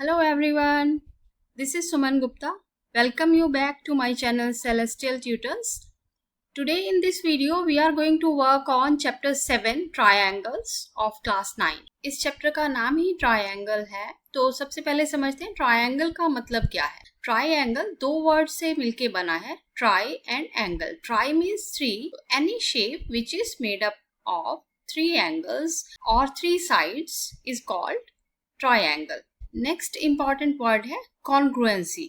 Hello everyone, this is Suman Gupta. Welcome you back to my channel Celestial Tutors. Today in this video we are going to work on chapter 7 Triangles of class 9. इस chapter का नाम ही triangle है, तो सबसे पहले समझते हैं triangle का मतलब क्या है। ट्रायंगल दो वर्ड से मिलके बना है, tri and angle. Tri means three, any shape which is made up of three angles और three sides is called triangle. Next important word है कॉन्ग्रुएंसी।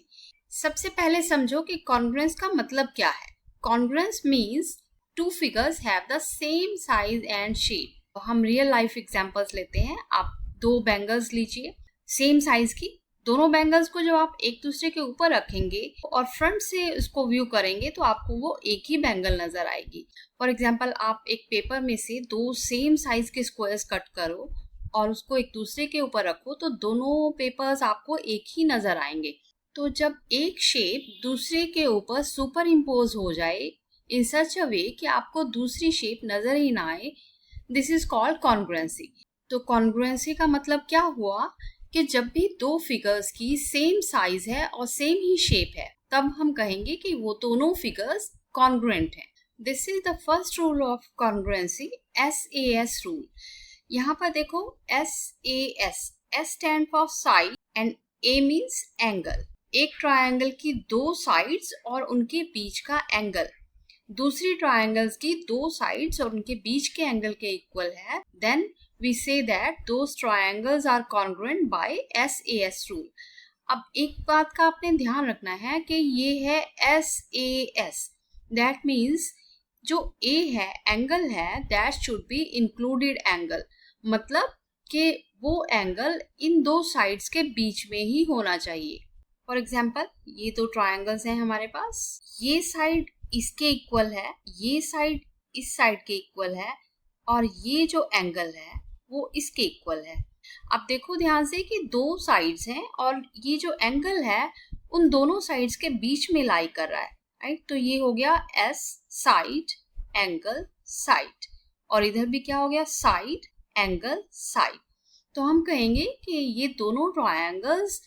सबसे पहले समझो कि कॉन्ग्रुएंस का मतलब क्या है। Congruence means two figures have the same size and shape. हम रियल लाइफ एग्जांपल्स लेते हैं। आप दो बैंगल्स लीजिए सेम साइज की, दोनों बैंगल्स को जब आप एक दूसरे के ऊपर रखेंगे और फ्रंट से उसको व्यू करेंगे तो आपको वो एक ही बैंगल नजर आएगी। फॉर एग्जाम्पल, आप एक पेपर में से दो सेम साइज के स्क्वायर्स कट करो और उसको एक दूसरे के ऊपर रखो तो दोनों पेपर्स आपको एक ही नजर आएंगे। तो जब एक शेप दूसरे के ऊपर सुपर इम्पोज हो जाए इन सच अ वे कि आपको दूसरी शेप नजर ही ना आए, दिस इज कॉल्ड कॉन्ग्रुएंसी। तो कॉन्ग्रुएंसी का मतलब क्या हुआ कि जब भी दो फिगर्स की सेम साइज है और सेम ही शेप है तब हम कहेंगे कि वो दोनों फिगर्स कॉन्ग्रुएंट हैं। This is the first rule of congruency, SAS rule. यहाँ पर देखो SAS, S stand for side and A means angle. एक ट्रायंगल की दो साइड्स और उनके बीच का एंगल दूसरी ट्रायंगल्स की दो साइड्स और उनके बीच के एंगल के इक्वल है, then we say that those triangles are congruent by SAS rule. अब एक बात का आपने ध्यान रखना है कि ये है SAS, दैट मीन्स जो A है एंगल है, that should be included angle, मतलब कि वो एंगल इन दो साइड्स के बीच में ही होना चाहिए। फॉर एग्जाम्पल, ये दो ट्रायंगल्स हैं हमारे पास, ये साइड इसके इक्वल है, ये साइड इस साइड के इक्वल है और ये जो एंगल है वो इसके इक्वल है। अब देखो ध्यान से कि दो साइड्स हैं और ये जो एंगल है उन दोनों साइड्स के बीच में लाई कर रहा है, राइट। तो ये हो गया S साइड एंगल साइड, और इधर भी क्या हो गया, साइड एंगल साइड। तो हम कहेंगे कि ये दोनों triangles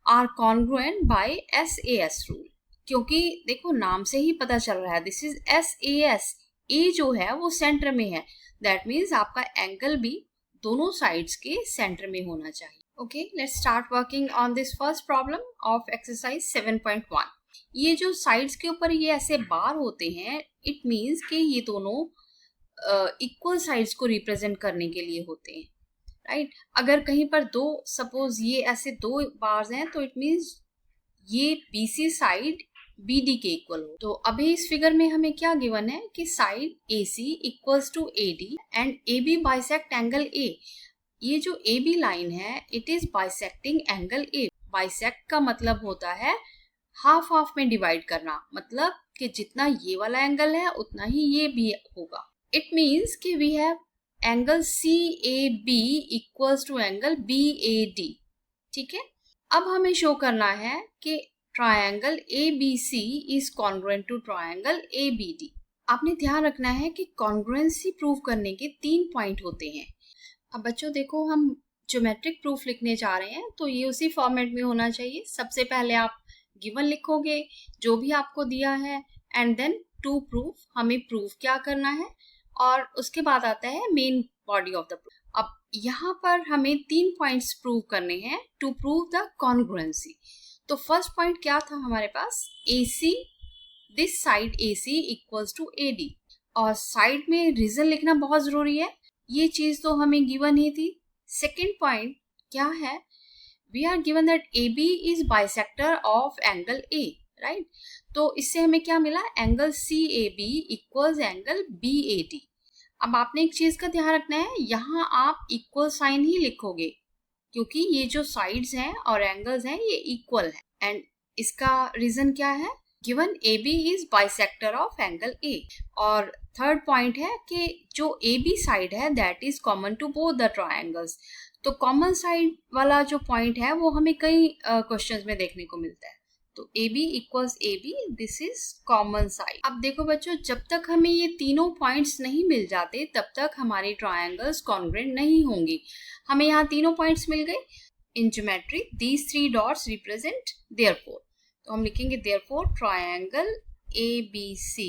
are congruent by SAS rule, क्योंकि देखो नाम से ही पता चल रहा है दिस इज SAS। A जो है वो सेंटर में है, दैट मीन्स आपका एंगल भी दोनों साइड्स के सेंटर में होना चाहिए। Okay, let's start working on this first problem of exercise 7.1। ये जो साइड्स के ऊपर ये ऐसे बार होते हैं, इट मीन्स कि ये दोनों इक्वल साइड्स को रिप्रेजेंट करने के लिए होते हैं, राइट। अगर कहीं पर दो, सपोज ये ऐसे दो बार्स हैं तो इट मीन्स ये BC साइड BD के इक्वल हो। तो अभी इस फिगर में हमें क्या गिवन है कि side AC equals to AD and AB bisect angle A। ये जो AB लाइन है it is bisecting angle A। Bisect का मतलब होता है हाफ हाफ में डिवाइड करना, मतलब कि जितना ये वाला एंगल है उतना ही ये भी होगा। इट मीन्स कि we have angle CAB equals to angle BAD, ठीक है। अब हमें शो करना है कि triangle ABC is congruent to triangle ABD। आपने ध्यान रखना है कि कॉन्ग्रुएंसी प्रूव करने के 3 पॉइंट होते हैं। अब बच्चों देखो, हम ज्योमेट्रिक प्रूफ लिखने जा रहे हैं तो ये उसी फॉर्मेट में होना चाहिए। सबसे पहले आप गिवन लिखोगे जो भी आपको दिया है एंड देन टू प्रूफ, हमें प्रूफ क्या करना है, और उसके बाद आता है main body of the proof. अब यहाँ पर हमें 3 पॉइंट्स प्रूव करने हैं टू प्रूव द कॉन्ग्रुएंसी। तो फर्स्ट पॉइंट क्या था हमारे पास, AC, this side AC equals to AD, और साइड में रीजन लिखना बहुत जरूरी है, ये चीज तो हमें गिवन ही थी। सेकेंड पॉइंट क्या है, we are given that AB is bisector of angle A, right. तो इससे हमें क्या मिला, angle CAB equals angle BAD। अब आपने एक चीज का ध्यान रखना है, यहाँ आप इक्वल साइन ही लिखोगे क्योंकि ये जो साइड्स हैं और एंगल्स हैं ये इक्वल है। एंड इसका रीजन क्या है, given AB is bisector of angle A। और थर्ड पॉइंट है कि जो AB साइड है that is common to both the triangles. तो कॉमन साइड वाला जो पॉइंट है वो हमें कई क्वेश्चंस में देखने को मिलता है। तो AB equals AB, this is common side. अब देखो बच्चों, जब तक हमें ये तीनों पॉइंट्स नहीं मिल जाते तब तक हमारे ट्रायंगल्स कॉन्ग्रुएंट नहीं होंगे। हमें यहाँ तीनों पॉइंट्स मिल गए, in geometry these three dots represent therefore. तो हम लिखेंगे therefore triangle ABC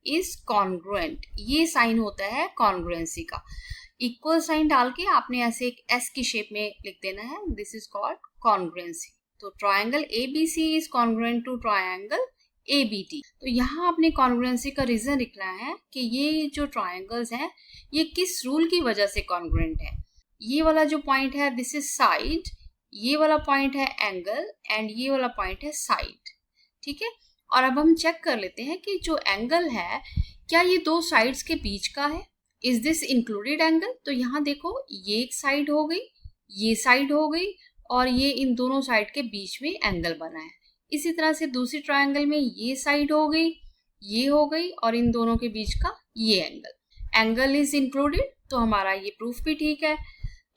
is congruent. ये साइन होता है congruency का. इक्वल साइन डाल के आपने ऐसे एक S की शेप में लिख देना है. This is called congruency. तो triangle ABC is congruent to triangle ABT. तो यहाँ आपने congruency का रीजन लिखना है कि ये जो ट्राइंगल्स हैं ये किस रूल की वजह से congruent है. ये वाला जो पॉइंट है दिस इज साइड, ये वाला पॉइंट है एंगल एंड ये वाला पॉइंट है साइड. ठीक है. और अब हम चेक कर लेते हैं कि जो एंगल है क्या ये दो साइड्स के बीच का है. Is this included angle. तो यहाँ देखो ये एक साइड हो गई, ये साइड हो गई और ये इन दोनों साइड के बीच में एंगल बना है. इसी तरह से दूसरी ट्राइंगल में ये साइड हो गई, ये हो गई और इन दोनों के बीच का ये एंगल. Angle is included. तो हमारा ये प्रूफ भी ठीक है.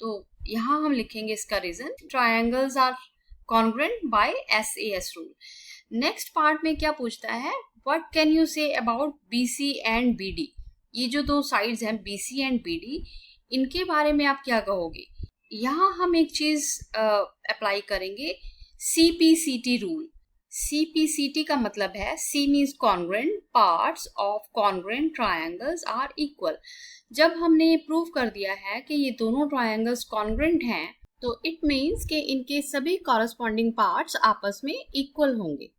तो यहाँ हम लिखेंगे इसका reason triangles are congruent by SAS rule. Next part में क्या पूछता है, what can you say about BC and BD. ये जो दो साइड्स हैं BC एंड BD, इनके बारे में आप क्या कहोगे. यहाँ हम एक चीज अप्लाई करेंगे CPCT रूल. CPCT का मतलब है C means congruent, parts of congruent triangles are equal. जब हमने ये प्रूव कर दिया है कि ये दोनों ट्राइंगल्स कॉन्ग्रुएंट हैं तो इट मीन्स कि इनके सभी कॉरस्पॉन्डिंग पार्ट्स आपस में इक्वल होंगे.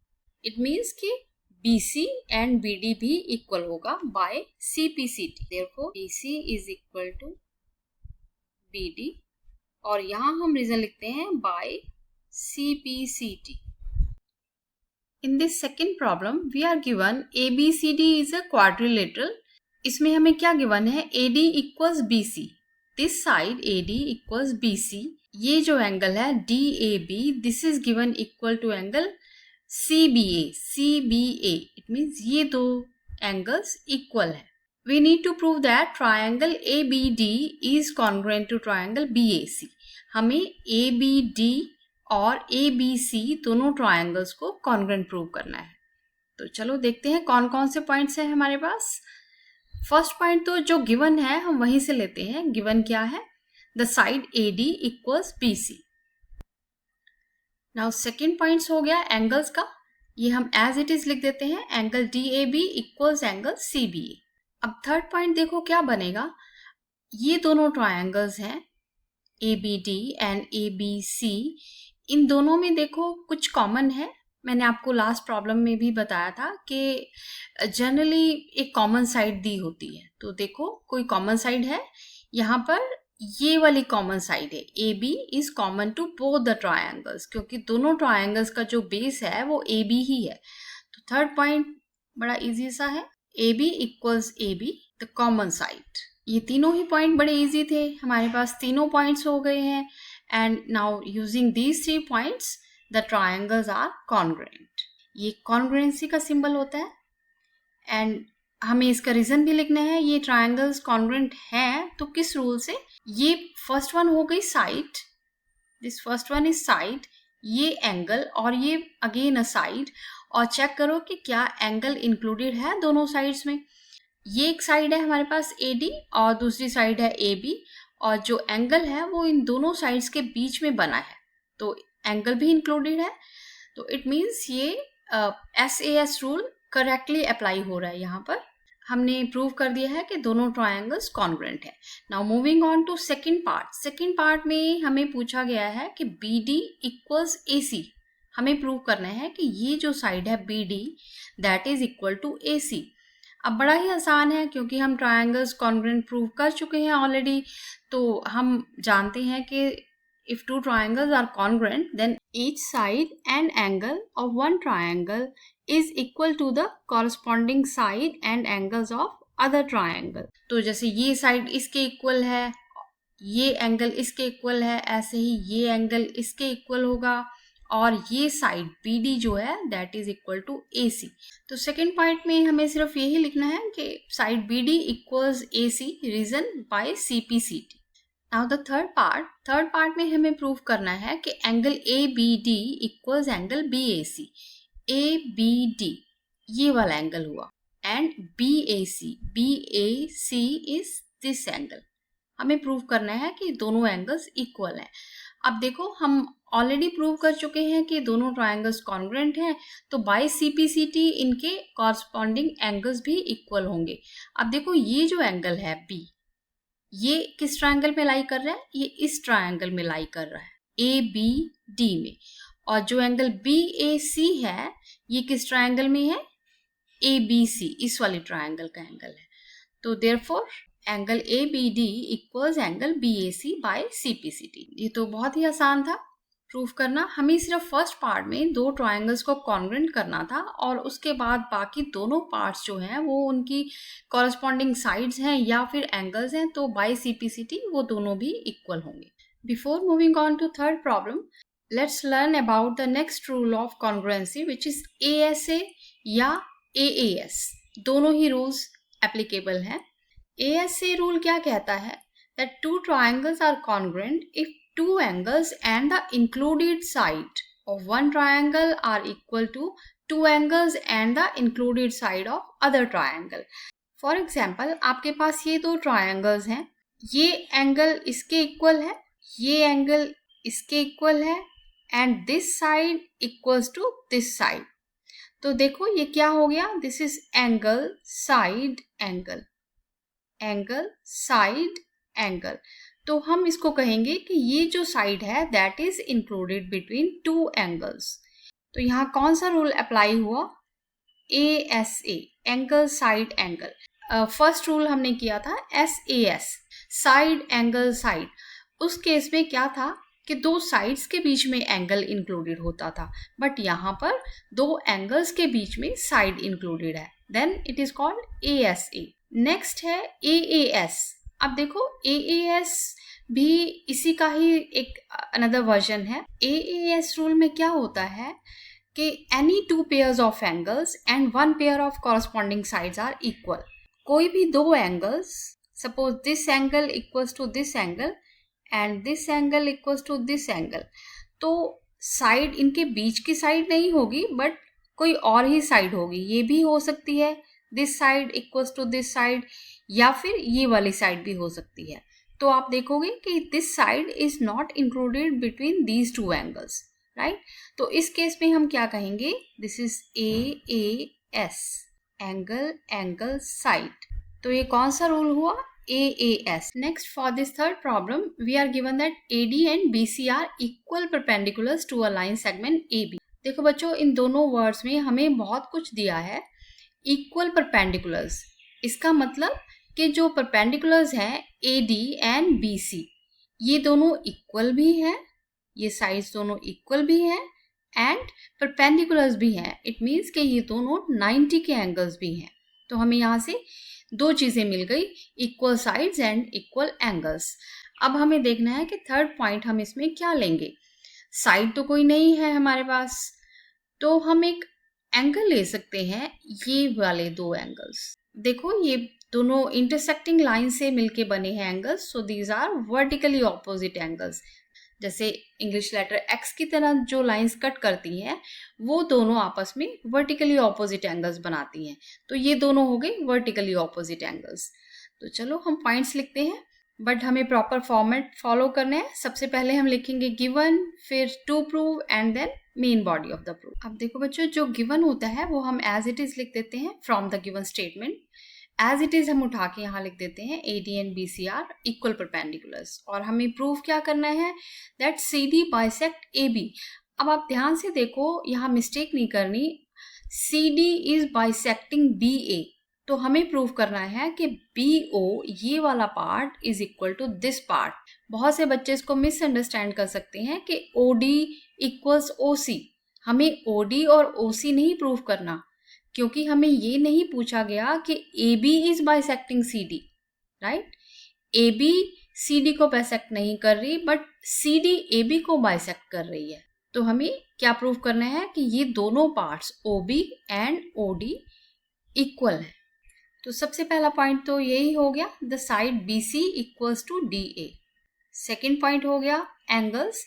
इट मीन्स कि BC एंड BD भी इक्वल होगा by CPCT. Therefore BC is equal to BD और यहाँ हम रीजन लिखते हैं by CPCT. In this second problem, we are given ABCD is a quadrilateral. इसमें हमें क्या गिवन है, AD equals BC. This side AD equals BC. ये जो एंगल है DAB, this is given equal to angle CBA. CBA. It means ये दो angles equal है. We need to prove that triangle ABD is congruent to triangle BAC. हमें ABD और ABC दोनों triangles को कॉन्ग्रुएंट प्रूव करना है. तो चलो देखते हैं कौन कौन से पॉइंट्स हैं हमारे पास. फर्स्ट पॉइंट तो जो गिवन है हम वहीं से लेते हैं. गिवन क्या है, the side AD equals BC. Now second points हो गया एंगल्स का. ये हम एज इट इज लिख देते हैं, angle DAB equals angle CBA. अब थर्ड पॉइंट देखो क्या बनेगा. ये दोनों ट्राइंगल्स हैं ABD एंड ABC. इन दोनों में देखो कुछ कॉमन है. मैंने आपको लास्ट प्रॉब्लम में भी बताया था कि जनरली एक कॉमन साइड दी होती है. तो देखो कोई कॉमन साइड है. यहाँ पर ये वाली कॉमन साइड है. AB is common to both the triangles, क्योंकि दोनों ट्राइंगल्स का जो बेस है वो AB ही है. तो थर्ड पॉइंट बड़ा इजी सा है, AB equals AB the common side. ये तीनों ही पॉइंट बड़े इजी थे. हमारे पास तीनों पॉइंट्स हो गए हैं. And now using these 3 points, the triangles are congruent. ये congruency का सिंबल होता है. And हमें इसका रीजन भी लिखना है. ये triangles congruent हैं तो किस रूल से. ये फर्स्ट वन हो गई side, this first one is side, ये एंगल और ये अगेन अ साइड. और चेक करो कि क्या एंगल इंक्लूडेड है दोनों साइड्स में. ये एक साइड है हमारे पास AD और दूसरी साइड है AB और जो एंगल है वो इन दोनों साइड्स के बीच में बना है. तो एंगल भी इंक्लूडेड है. तो इट मीन्स ये SAS रूल करेक्टली अप्लाई हो रहा है. यहाँ पर हमने प्रूव कर दिया है कि दोनों ट्राइंगल्स कॉन्ग्रुएंट है. Now moving on to second part. Second part में हमें पूछा गया है कि BD इक्वल्स AC. हमें प्रूव करना है कि ये जो साइड है BD that is equal to AC. अब बड़ा ही आसान है क्योंकि हम ट्राइंगल्स कॉन्ग्रुएंट प्रूव कर चुके हैं ऑलरेडी. तो हम जानते हैं कि if two triangles are congruent then each side and angle of one triangle is equal to the corresponding side and angles of other triangle. तो जैसे ये साइड इसके इक्वल है, ये एंगल इसके इक्वल है, ऐसे ही ये एंगल इसके इक्वल होगा और ये साइड BD जो है that is equal to AC. तो सेकेंड पॉइंट में हमें सिर्फ यही लिखना है कि side BD equals AC reason by CPCT. Now the third part में हमें प्रूव करना है कि angle ABD equals angle BAC. ABD ये वाला एंगल हुआ and BAC is this angle. हमें प्रूव करना है कि दोनों एंगल्स इक्वल हैं. अब देखो हम ऑलरेडी प्रूव कर चुके हैं कि दोनों ट्रायंगल्स कॉन्ग्रुएंट हैं, तो बाय सीपीसीटी इनके कॉरस्पॉन्डिंग एंगल्स भी इक्वल होंगे। अब देखो ये जो एंगल है बी, ये किस ट्रायंगल में लाई कर रहा है? ये इस ट्रायंगल में लाई कर रहा है, ए बी डी में। और जो एंगल बी ए सी है ये किस ट्रायंगल में है? ए बी सी, इस वाली ट्रायंगल का एंगल है। तो therefore angle A B D equals angle B A C by CPCT. ये तो बहुत ही आसान था प्रूफ करना। हमें सिर्फ फर्स्ट पार्ट में दो ट्रायंगल्स को कॉन्ग्रुएंट करना था और उसके बाद बाकी दोनों पार्ट्स जो हैं वो उनकी कॉरस्पॉन्डिंग साइड्स हैं या फिर एंगल्स हैं, तो बाय सीपीसीटी वो दोनों भी इक्वल होंगे। Before moving on to third problem, let's learn about the next rule of congruency which is ASA या AAS। दोनों ही रूल्स एप्लीकेबल हैं। ASA रूल क्या कहता है? that two triangles are congruent if two angles and the included side of one triangle are equal to two angles and the included side of other triangle. For example, आपके पास ये दो triangles हैं, ये angle इसके equal है, ये angle इसके equal है and this side equals to this side. तो देखो ये क्या हो गया? This is angle side angle, angle side angle. तो हम इसको कहेंगे कि ये जो साइड है that is included between two angles. तो यहाँ कौन सा रूल अप्लाई हुआ? ASA, angle side angle. First rule हमने किया था SAS, साइड एंगल साइड। उस केस में क्या था कि दो साइड्स के बीच में एंगल इंक्लूडेड होता था, बट यहाँ पर दो एंगल्स के बीच में साइड इंक्लूडेड है, then it is called ASA। Next है AAS। अब देखो AAS भी इसी का ही एक अनदर वर्जन है। AAS रूल में क्या होता है कि any two pairs of angles and one pair of corresponding sides are equal. कोई भी दो angles, suppose this angle equals to this angle and this angle equals to this angle, तो साइड इनके बीच की साइड नहीं होगी बट कोई और ही साइड होगी। ये भी हो सकती है this side equals to this side, या फिर ये वाली साइड भी हो सकती है। तो आप देखोगे कि this side is not included between these two angles, right? तो इस केस में हम क्या कहेंगे? This is AAS, angle angle side. तो ये कौन सा रूल हुआ? AAS. Next, for this third problem, we are given that AD and BC are equal perpendiculars to a line segment AB. देखो बच्चों, इन दोनों वर्ड्स में हमें बहुत कुछ दिया है। इक्वल परपेंडिकुलर्स, इसका मतलब कि जो परपेंडिकुलर्स हैं AD एंड BC, ये दोनों इक्वल भी हैं, ये साइड्स दोनों इक्वल भी हैं एंड परपेंडिकुलर्स भी हैं। इट मीन्स कि ये दोनों 90 के एंगल्स भी हैं। तो हमें यहाँ से दो चीजें मिल गई, equal sides and equal angles. अब हमें देखना है कि थर्ड पॉइंट हम इसमें क्या लेंगे। साइड तो कोई नहीं है हमारे पास, तो हम एक एंगल ले सकते हैं, ये वाले दो एंगल्स। देखो ये दोनों इंटरसेक्टिंग लाइन से मिलके बने हैं angles, so these are vertically opposite angles. जैसे इंग्लिश लेटर X की तरह जो लाइंस कट करती हैं वो दोनों आपस में वर्टिकली ऑपोजिट एंगल्स बनाती हैं। तो ये दोनों हो गए वर्टिकली ऑपोजिट एंगल्स। तो चलो हम पॉइंट्स लिखते हैं, बट हमें प्रॉपर फॉर्मेट फॉलो करना है। सबसे पहले हम लिखेंगे गिवन, फिर to prove and then main body of the proof. अब देखो बच्चों, जो गिवन होता है वो हम एज इट इज लिख देते हैं from the given statement. As it is हम उठा के यहाँ लिख देते हैं AD and BC are equal perpendiculars. और हमें प्रूव क्या करना है? That CD bisect AB। अब आप ध्यान से देखो, यहाँ मिस्टेक नहीं करनी, CD इज बाइसेक्टिंग BA। तो हमें प्रूव करना है कि BO, ये वाला part is equal to this part. बहुत से बच्चे इसको मिसअंडरस्टैंड कर सकते हैं कि OD इक्वल्स OC। हमें OD और OC नहीं प्रूव करना, क्योंकि हमें ये नहीं पूछा गया कि AB is bisecting CD, right? AB CD को बाइसेक्ट नहीं कर रही, बट CD AB को बाइसेक्ट कर रही है। तो हमें क्या प्रूव करना है कि ये दोनों parts OB and OD equal है। तो सबसे पहला पॉइंट तो यही हो गया, the side BC equals to DA। Second point हो गया angles,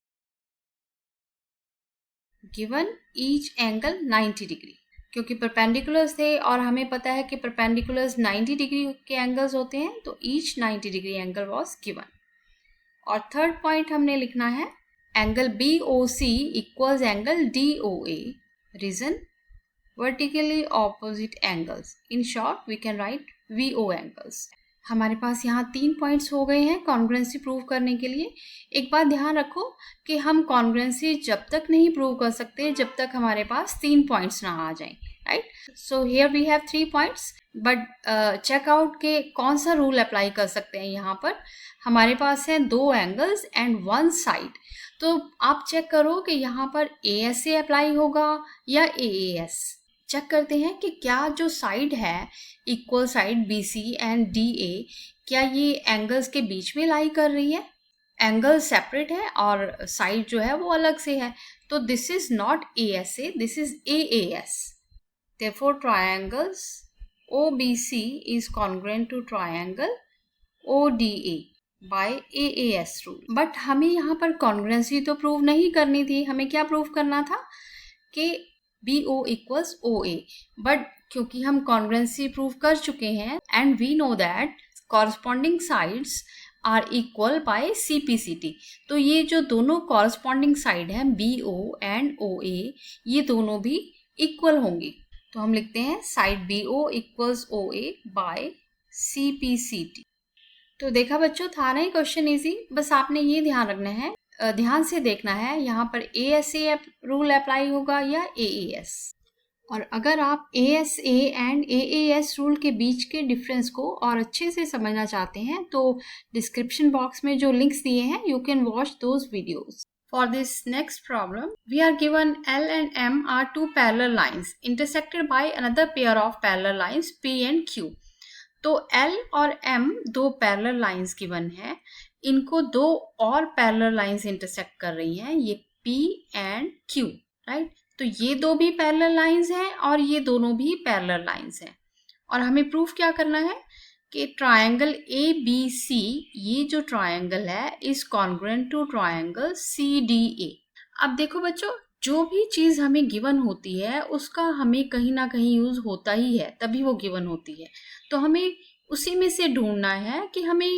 given each angle 90 degree, क्योंकि परपेंडिकुलर्स थे और हमें पता है कि परपेंडिकुलर्स 90 डिग्री के एंगल्स होते हैं, तो each 90 degree angle was given. और थर्ड पॉइंट हमने लिखना है angle BOC equals angle DOA. Reason, vertically opposite angles. In short, we can write VO angles. हमारे पास यहाँ 3 पॉइंट्स हो गए हैं कॉन्ग्रुएंसी प्रूव करने के लिए. एक बात ध्यान रखो कि हम कॉन्ग्रुएंसी जब तक नहीं प्रूव कर सकते जब तक हमारे पास 3 पॉइंट्स ना आ जाएं, right. So here we have 3 points, but check out के कौन सा रूल अप्लाई कर सकते हैं. यहाँ पर हमारे पास है 2 एंगल्स एंड 1 साइड. तो आप चेक करो कि यहाँ पर ASA अप्लाई होगा या AAS. चेक करते हैं कि क्या जो साइड है equal side BC and DA, क्या ये एंगल्स के बीच में लाई कर रही है. एंगल सेपरेट है और साइड जो है वो अलग से है. तो this is not ASA, this is AAS. Therefore triangles OBC is congruent to triangle ODA by AAS rule. But हमें यहाँ पर कॉन्ग्रुएंसी तो प्रूव नहीं करनी थी. हमें क्या प्रूव करना था कि BO equals OA. बट क्योंकि हम कॉन्ग्रुएंसी प्रूव कर चुके हैं and we know that corresponding sides are equal by CPCT. तो ये जो दोनों कॉरस्पॉन्डिंग साइड हैं BO एंड OA, ये दोनों भी इक्वल होंगी. तो हम लिखते हैं side BO equals OA by CPCT. तो देखा बच्चों, था ना ये क्वेश्चन इजी. बस आपने ये ध्यान रखना है, ध्यान से देखना है यहाँ पर ASA रूल अप्लाई होगा या AAS. और अगर आप ASA एंड AAS रूल के बीच के डिफरेंस को और अच्छे से समझना चाहते हैं तो डिस्क्रिप्शन बॉक्स में जो लिंक्स दिए हैं you can watch those videos. For this next problem, we are given L and M are 2 parallel lines intersected by another pair of parallel lines P and Q. तो L और M 2 parallel lines given है. इनको 2 और parallel lines intersect कर रही हैं, ये P and Q, right. तो ये 2 भी पैरेलल लाइंस हैं और ये दोनों भी पैरेलल लाइंस हैं. और हमें प्रूफ क्या करना है कि ट्रायंगल ABC, ये जो ट्रायंगल है is congruent to triangle CDA. अब देखो बच्चों, जो भी चीज हमें गिवन होती है उसका हमें कहीं ना कहीं यूज होता ही है, तभी वो गिवन होती है. तो हमें उसी में से ढूंढना है कि हमें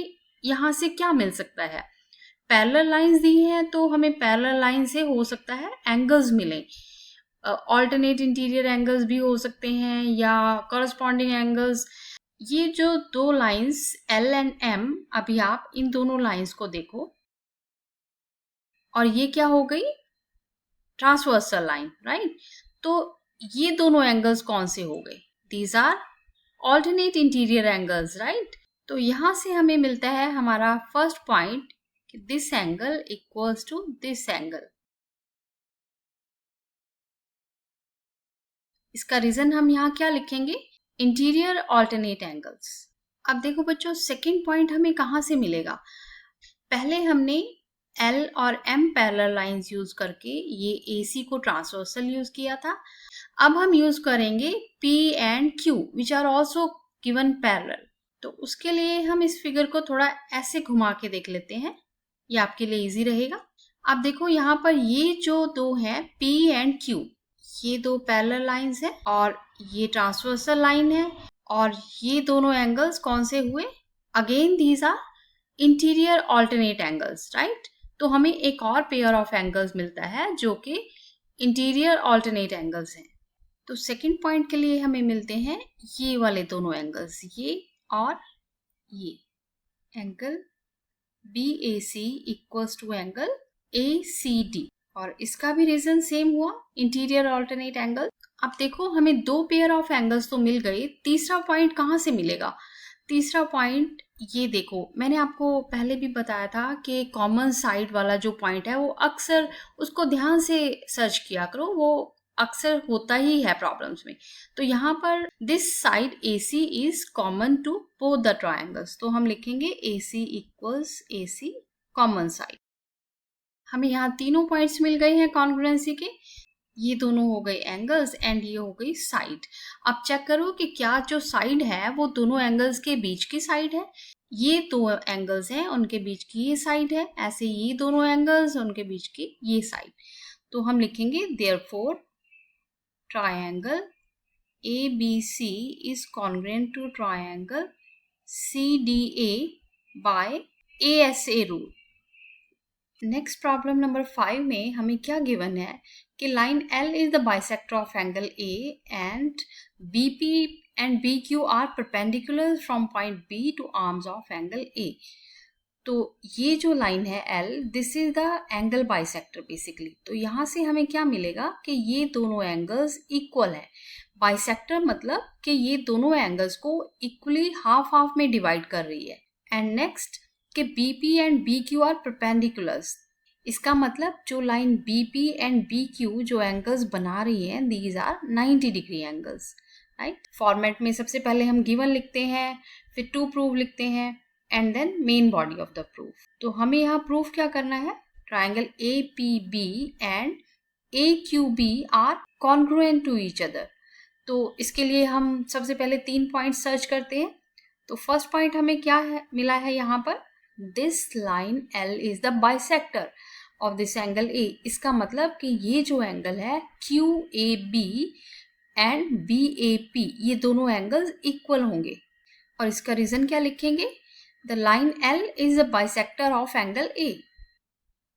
यहाँ से क्या मिल सकता है. पैरेलल लाइंस दी हैं तो हमें पैरेलल लाइन से हो सकता है एंगल्स मिले. ऑल्टरनेट इंटीरियर एंगल्स भी हो सकते हैं या कॉरस्पॉन्डिंग एंगल्स. ये जो 2 लाइंस L एंड M, अभी आप इन दोनों लाइंस को देखो और ये क्या हो गई, ट्रांसवर्सल लाइन, राइट. तो ये दोनों एंगल्स कौन से हो गए, these are alternate interior angles, right. तो यहां से हमें मिलता है हमारा फर्स्ट पॉइंट कि this angle equals to this angle. इसका रीजन हम यहाँ क्या लिखेंगे, इंटीरियर ऑल्टरनेट एंगल्स. अब देखो बच्चों, सेकेंड पॉइंट हमें कहाँ से मिलेगा. पहले हमने L और M पैरेलल लाइंस यूज करके ये AC को ट्रांसवर्सल यूज किया था. अब हम यूज करेंगे P and Q which are also given parallel. तो उसके लिए हम इस फिगर को थोड़ा ऐसे घुमा के देख लेते हैं, ये आपके लिए इजी रहेगा. अब देखो यहाँ पर ये जो 2 हैं P एंड Q, ये 2 पैरेलल लाइंस है और ये ट्रांसवर्सल लाइन है. और ये दोनों एंगल्स कौन से हुए, again these are interior alternate angles, right. तो हमें एक और पेयर ऑफ एंगल्स मिलता है जो कि इंटीरियर ऑल्टरनेट एंगल्स हैं. तो सेकंड पॉइंट के लिए हमें मिलते हैं ये वाले दोनों एंगल्स, ये और ये angle BAC equals to angle ACD. और इसका भी रीजन सेम हुआ, इंटीरियर ऑल्टरनेट एंगल. अब देखो हमें 2 पेयर ऑफ एंगल्स तो मिल गए, तीसरा पॉइंट कहाँ से मिलेगा. तीसरा पॉइंट ये देखो, मैंने आपको पहले भी बताया था कि कॉमन साइड वाला जो पॉइंट है वो अक्सर उसको ध्यान से सर्च किया करो, वो अक्सर होता ही है प्रॉब्लम्स में. तो यहाँ पर this side AC is common to both the triangles. तो हम लिखेंगे AC equals AC common side. हमें यहाँ तीनों पॉइंट्स मिल गए हैं कॉन्ग्रुएंसी के. ये दोनों हो गए एंगल्स एंड ये हो गई साइड. अब चेक करो कि क्या जो साइड है वो दोनों एंगल्स के बीच की साइड है. ये 2 एंगल्स हैं, उनके बीच की ये साइड है. ऐसे ये दोनों एंगल्स, उनके बीच की ये साइड. तो हम लिखेंगे therefore triangle ABC is congruent to triangle CDA by ASA rule. Next problem number 5 में हमें क्या गिवन है कि line L is the bisector of angle A and BP and BQ are perpendicular from point B to arms of angle A। तो ये जो line है L, this is the angle bisector basically. तो यहाँ से हमें क्या मिलेगा कि ये दोनों एंगल्स इक्वल है। बाइसेक्टर मतलब कि ये दोनों एंगल्स को इक्वली हाफ हाफ में डिवाइड कर रही है। एंड नेक्स्ट कि BP and BQ are perpendiculars. इसका मतलब जो लाइन BP एंड BQ जो एंगल्स बना रही हैं, these are 90 degree angles, right. Format में सबसे पहले हम गिवन लिखते हैं, फिर टू प्रूव लिखते हैं and then main body of the proof. तो हमें यहाँ प्रूफ क्या करना है, triangle APB and AQB are congruent to each other. तो इसके लिए हम सबसे पहले 3 पॉइंट सर्च करते हैं। तो फर्स्ट पॉइंट हमें क्या है मिला है यहाँ पर, this line L is the bisector of this angle A। इसका मतलब कि ये जो एंगल है QAB एंड BAP, ये दोनों एंगल्स इक्वल होंगे। और इसका रीजन क्या लिखेंगे, the line L is the bisector of angle A।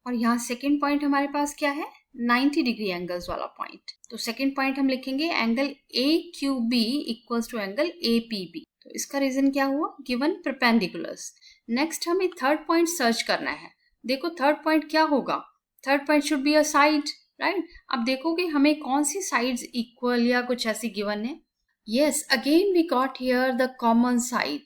और यहाँ सेकेंड पॉइंट हमारे पास क्या है, 90 डिग्री एंगल्स वाला पॉइंट। तो सेकेंड पॉइंट हम लिखेंगे angle AQB equals to angle APB। तो इसका रीजन क्या हुआ, गिवन परपेंडिकुलर्स। नेक्स्ट हमें थर्ड पॉइंट सर्च करना है। देखो थर्ड पॉइंट क्या होगा, third point should be a side, right. अब देखोगे हमें कौन सी साइड्स इक्वल या कुछ ऐसी गिवन है। Yes, again we got here the common side,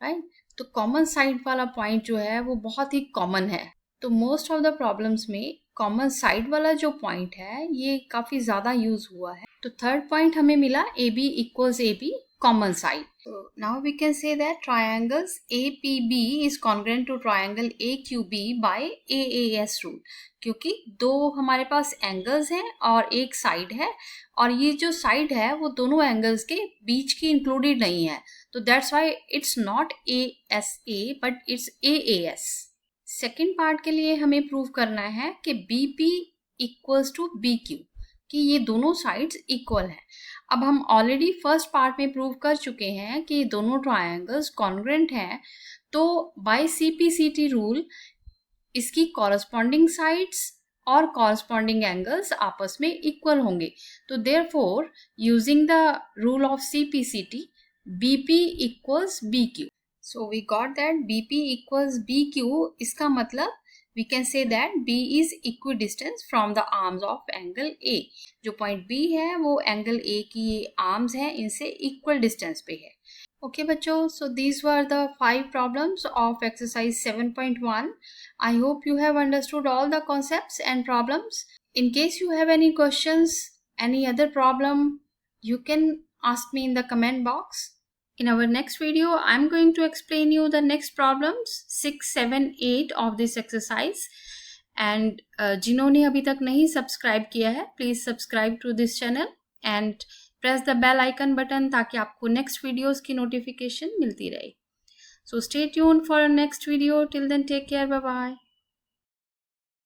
right. तो कॉमन साइड वाला पॉइंट जो है वो बहुत ही कॉमन है। तो मोस्ट ऑफ द प्रॉब्लम्स में कॉमन साइड वाला जो पॉइंट है ये काफी ज्यादा यूज हुआ है। तो थर्ड पॉइंट हमें मिला AB equals AB common side. So now we can say that triangles APB is congruent to triangle AQB by AAS rule, क्योंकि दो हमारे पास एंगल्स हैं और एक साइड है, और ये जो साइड है वो दोनों एंगल्स के बीच की इंक्लूडेड नहीं है। तो that's why it's not ASA but it's AAS। Second part के लिए हमें प्रूव करना है कि BP इक्वल्स टू BQ, कि ये दोनों साइड्स इक्वल हैं। अब हम ऑलरेडी फर्स्ट पार्ट में प्रूव कर चुके हैं कि ये दोनों ट्रायंगल्स कॉन्ग्रुएंट हैं। तो बाय CPCT रूल इसकी कॉरस्पॉन्डिंग साइड्स और कॉरस्पॉन्डिंग एंगल्स आपस में इक्वल होंगे। तो therefore using the rule of CPCT BP equals BQ। So we got that BP equals BQ। इसका मतलब we can say that B is equidistant from the arms of angle A। जो point B है वो angle A की arms है, इनसे equal distance पे है। Okay बच्चों, so these were the 5 problems of exercise 7.1। I hope you have understood all the concepts and problems. In case you have any questions, any other problem, you can ask me in the comment box. In our next video, I'm going to explain you the next problems 6, 7, 8 of this exercise. And जिन्होंने अभी तक नहीं subscribe किया है, please subscribe to this channel and press the bell icon button ताकि आपको next videos की notification मिलती रहे. So stay tuned for our next video. Till then, take care. Bye bye.